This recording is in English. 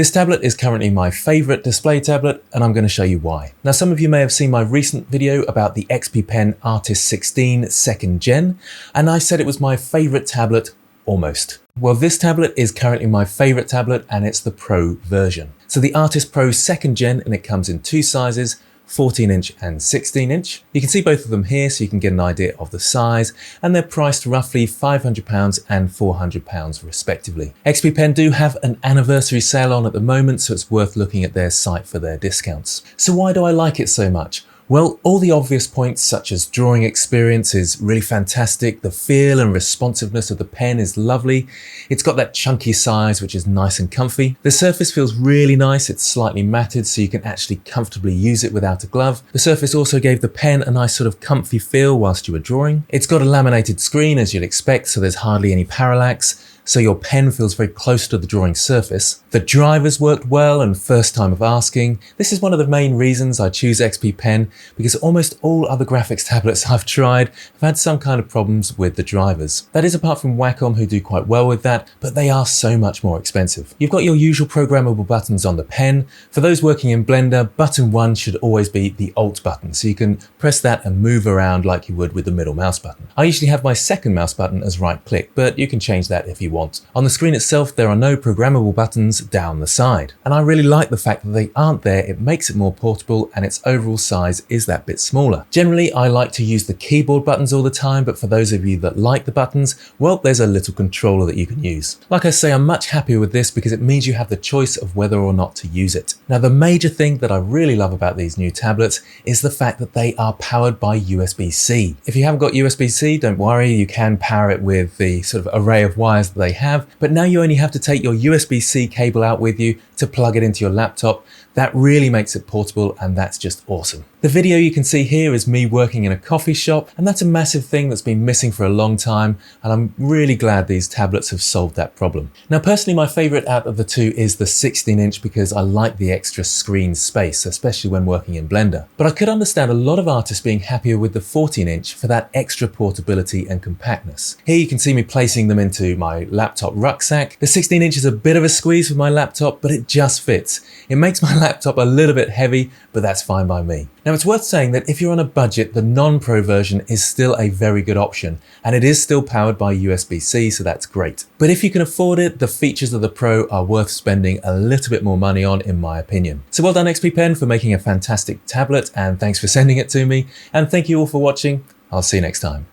This tablet is currently my favorite display tablet, and I'm going to show you why. Now, some of you may have seen my recent video about the XPPen Artist 16 2nd Gen, and I said it was my favorite tablet, almost. Well, this tablet is currently my favorite tablet, and it's the Pro version. So the Artist Pro 2nd Gen, and it comes in two sizes, 14-inch and 16-inch. You can see both of them here so you can get an idea of the size, and they're priced roughly £500 and £400 respectively. XPPen do have an anniversary sale on at the moment, so it's worth looking at their site for their discounts. So why do I like it so much? Well, all the obvious points such as drawing experience is really fantastic, the feel and responsiveness of the pen is lovely, it's got that chunky size which is nice and comfy, the surface feels really nice, it's slightly matted so you can actually comfortably use it without a glove. The surface also gave the pen a nice sort of comfy feel whilst you were drawing. It's got a laminated screen as you'd expect, so there's hardly any parallax, so your pen feels very close to the drawing surface. The drivers worked well and first time of asking. This is one of the main reasons I choose XPPen, because almost all other graphics tablets I've tried have had some kind of problems with the drivers. That is apart from Wacom, who do quite well with that, but they are so much more expensive. You've got your usual programmable buttons on the pen. For those working in Blender, button 1 should always be the Alt button, so you can press that and move around like you would with the middle mouse button. I usually have my second mouse button as right click, but you can change that if you want. On the screen itself, there are no programmable buttons down the side. And I really like the fact that they aren't there. It makes it more portable and its overall size is that bit smaller. Generally, I like to use the keyboard buttons all the time, but for those of you that like the buttons, well, there's a little controller that you can use. Like I say, I'm much happier with this because it means you have the choice of whether or not to use it. Now, the major thing that I really love about these new tablets is the fact that they are powered by USB-C. If you haven't got USB-C, don't worry, you can power it with the sort of array of wires that they have, but now you only have to take your USB-C cable out with you to plug it into your laptop. That really makes it portable, and that's just awesome. The video you can see here is me working in a coffee shop, and that's a massive thing that's been missing for a long time, and I'm really glad these tablets have solved that problem. Now, personally, my favorite out of the two is the 16-inch because I like the extra screen space, especially when working in Blender. But I could understand a lot of artists being happier with the 14-inch for that extra portability and compactness. Here you can see me placing them into my laptop rucksack. The 16-inch is a bit of a squeeze for my laptop, but it just fits. It makes my laptop a little bit heavy, but that's fine by me. Now, it's worth saying that if you're on a budget, the non-Pro version is still a very good option, and it is still powered by USB-C, so that's great. But if you can afford it, the features of the Pro are worth spending a little bit more money on, in my opinion. So well done XPPen for making a fantastic tablet, and thanks for sending it to me, and thank you all for watching. I'll see you next time.